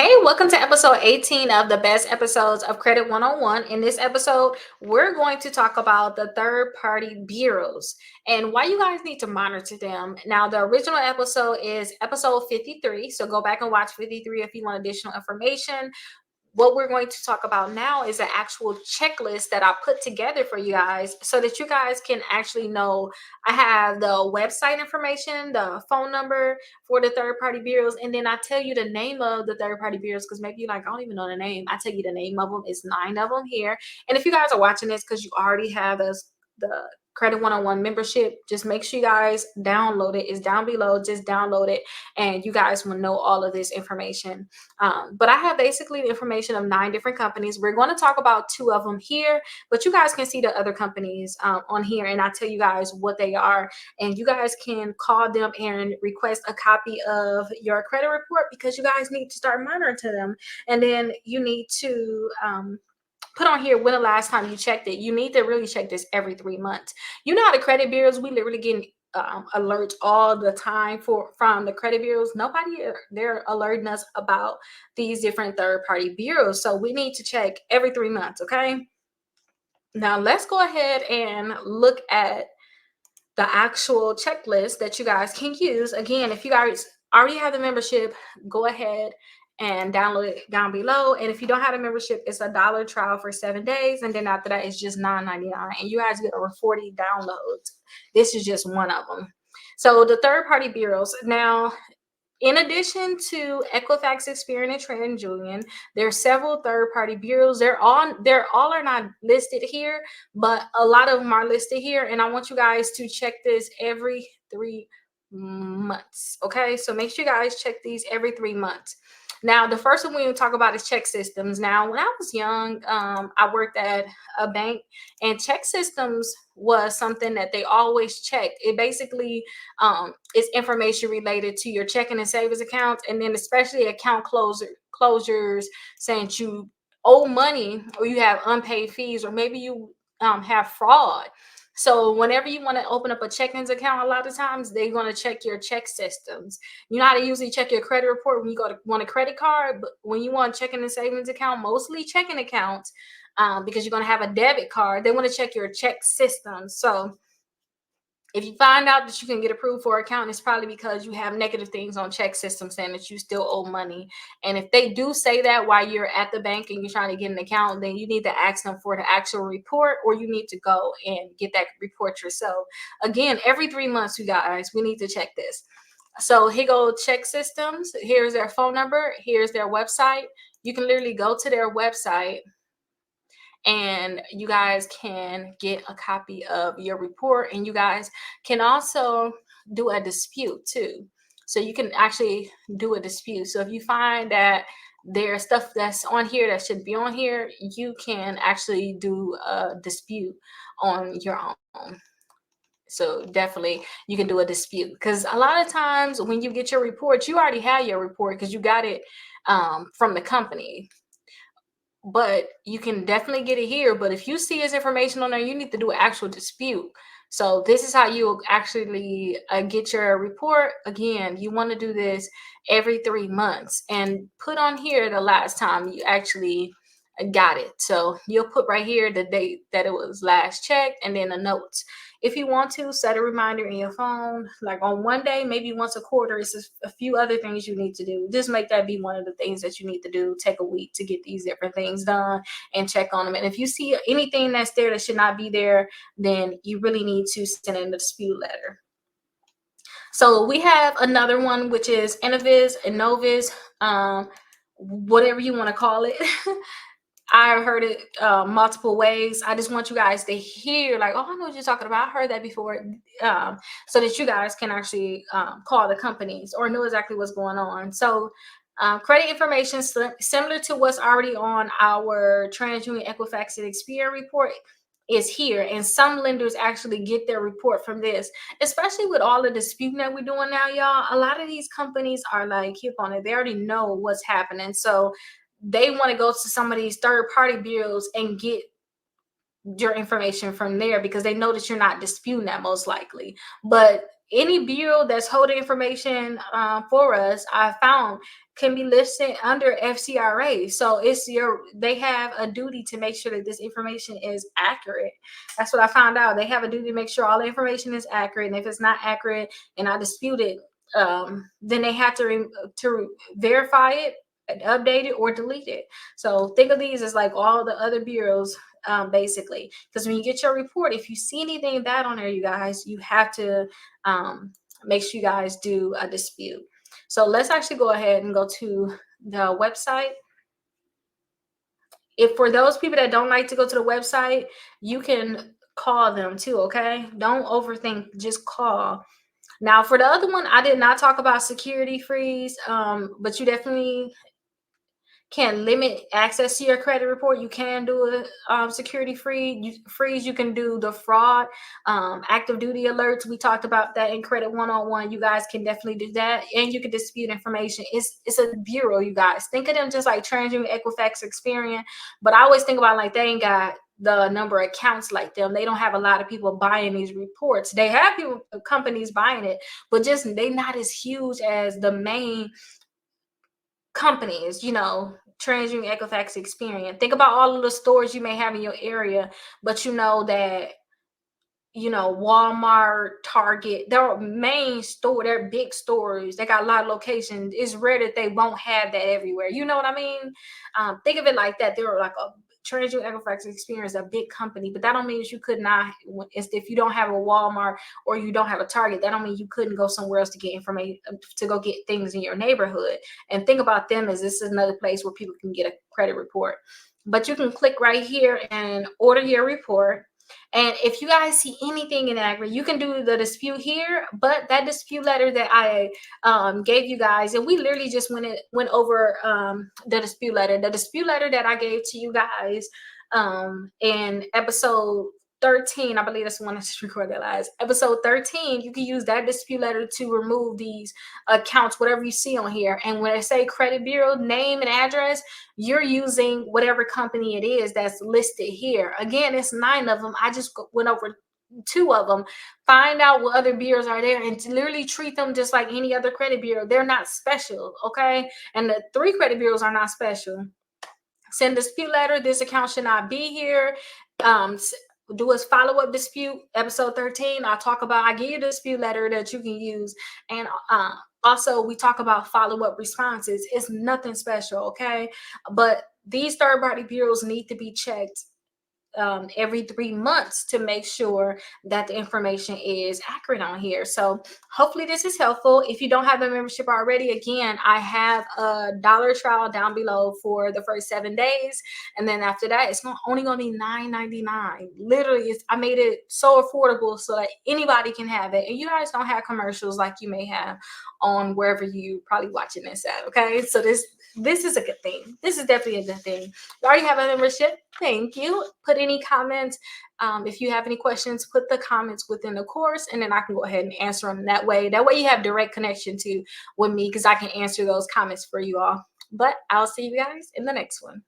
Hey, welcome to episode 18 of the best episodes of Credit 101. In this episode, we're going to talk about the third party bureaus and why you guys need to monitor them. Now, the original episode is episode 53, so go back and watch 53 if you want additional information. What we're going to talk about now is an actual checklist that I put together for you guys so that you guys can actually know. I have the website information, the phone number for the third party bureaus, and then I tell you the name of the third party bureaus because maybe you're like, I don't even know the name. I tell you the name of them. It's 9 of them here. And if you guys are watching this because you already have the Credit 101 membership, just make sure you guys download it. It's down below. Just download it and you guys will know all of this information. But I have basically the information of 9 different companies. We're going to talk about 2 of them here, but you guys can see the other companies on here, and I tell you guys what they are, and you guys can call them and request a copy of your credit report because you guys need to start monitoring them, and then you need to put on here when the last time you checked it. You need to really check this every 3 months. You know how the credit bureaus, we literally get alerts all the time from the credit bureaus. Nobody, they're alerting us about these different third party bureaus, so we need to check every 3 months. Okay, now let's go ahead and look at the actual checklist that you guys can use. Again, if you guys already have the membership, go ahead and download it down below. And if you don't have a membership, it's $1 trial for 7 days, and then after that it's just $9.99, and you guys get over 40 downloads. This is just one of them. So the third party bureaus. Now, in addition to Equifax, Experian, and TransUnion, there are several third-party bureaus. They're all are not listed here, but a lot of them are listed here. And I want you guys to check this every 3 months. Okay, so make sure you guys check these every 3 months. Now, the first one we're going to talk about is check systems. Now, when I was young, I worked at a bank, and check systems was something that they always checked. It basically is information related to your checking and savings accounts, and then especially account closures, saying you owe money or you have unpaid fees, or maybe you have fraud. So whenever you want to open up a checkings account, a lot of times they're going to check your check systems. You know how to usually check your credit report when you want a credit card, but when you want checking and savings account, mostly checking accounts, because you're going to have a debit card, they want to check your check system. So if you find out that you can get approved for an account, it's probably because you have negative things on check system saying that you still owe money. And if they do say that while you're at the bank and you're trying to get an account, then you need to ask them for the actual report, or you need to go and get that report yourself. Again, every 3 months, you guys, we need to check this. So here go check systems. Here's their phone number. Here's their website. You can literally go to their website and you guys can get a copy of your report, and you guys can also do a dispute too. So you can actually do a dispute. So if you find that there's stuff that's on here that should be on here, you can actually do a dispute on your own. So definitely you can do a dispute, because a lot of times when you get your report, you already have your report because you got it from the company, but you can definitely get it here. But if you see his information on there, you need to do an actual dispute. So this is how you actually get your report. Again, you want to do this every 3 months and put on here the last time you actually got it. So you'll put right here the date that it was last checked, and then the notes. If you want to set a reminder in your phone, like on one day, maybe once a quarter. It's a few other things you need to do. Just make that be one of the things that you need to do. Take a week to get these different things done and check on them. And if you see anything that's there that should not be there, then you really need to send in the dispute letter. So we have another one, which is Innovis, whatever you want to call it. I've heard it multiple ways. I just want you guys to hear, like, oh, I know what you're talking about. I heard that before, so that you guys can actually call the companies or know exactly what's going on. So credit information similar to what's already on our TransUnion, Equifax, and Experian report is here. And some lenders actually get their report from this, especially with all the disputing that we're doing now, y'all. A lot of these companies are like hip on it. They already know what's happening. So they want to go to some of these third-party bureaus and get your information from there because they know that you're not disputing that most likely. But any bureau that's holding information for us, I found, can be listed under FCRA. So they have a duty to make sure that this information is accurate. That's what I found out. They have a duty to make sure all the information is accurate. And if it's not accurate and I dispute it, then they have to verify it, update it, or delete it. So think of these as like all the other bureaus, basically, because when you get your report, if you see anything bad on there, you guys, you have to make sure you guys do a dispute. So let's actually go ahead and go to the website. If for those people that don't like to go to the website, you can call them too, okay? Don't overthink, just call. Now, for the other one, I did not talk about security freeze, but you definitely can limit access to your credit report. You can do a security freeze. You can do the fraud, active duty alerts. We talked about that in Credit 101. You guys can definitely do that, and you can dispute information. It's a bureau, you guys. Think of them just like TransUnion, Equifax, Experian, but I always think about like they ain't got the number of accounts like them. They don't have a lot of people buying these reports. They have companies buying it, but just they not as huge as the main companies, TransUnion, Equifax, Experian. Think about all of the stores you may have in your area, but you know that Walmart, Target, their main store, their big stores, they got a lot of locations. It's rare that they won't have that everywhere. You know what I mean? Think of it like that. They're like a TransUnion, Equifax, Experience, a big company, but that don't mean you could not. If you don't have a Walmart or you don't have a Target, that don't mean you couldn't go somewhere else to get information, to go get things in your neighborhood. And think about them as this is another place where people can get a credit report. But you can click right here and order your report. And if you guys see anything inaccurate, you can do the dispute here. But that dispute letter that I gave you guys, and we literally just went over the dispute letter. The dispute letter that I gave to you guys in episode 13, I believe that's the one that's recorded last. Episode 13, you can use that dispute letter to remove these accounts, whatever you see on here. And when I say credit bureau, name and address, you're using whatever company it is that's listed here. Again, it's 9 of them. I just went over 2 of them. Find out what other bureaus are there and literally treat them just like any other credit bureau. They're not special, okay? And the 3 credit bureaus are not special. Send dispute letter. This account should not be here. Do a follow-up dispute. Episode 13, I give you a dispute letter that you can use. And also, we talk about follow-up responses. It's nothing special, okay? But these third-party bureaus need to be checked every 3 months to make sure that the information is accurate on here. So hopefully this is helpful. If you don't have a membership already, again, I have a dollar trial down below for the first 7 days. And then after that, it's only going to be $9.99. Literally, I made it so affordable so that anybody can have it. And you guys don't have commercials like you may have on wherever you probably watching this at, okay? So this is a good thing. This is definitely a good thing. You already have a membership. Thank you. Put any comments. If you have any questions, put the comments within the course, and then I can go ahead and answer them that way. That way you have direct connection with me because I can answer those comments for you all. But I'll see you guys in the next one.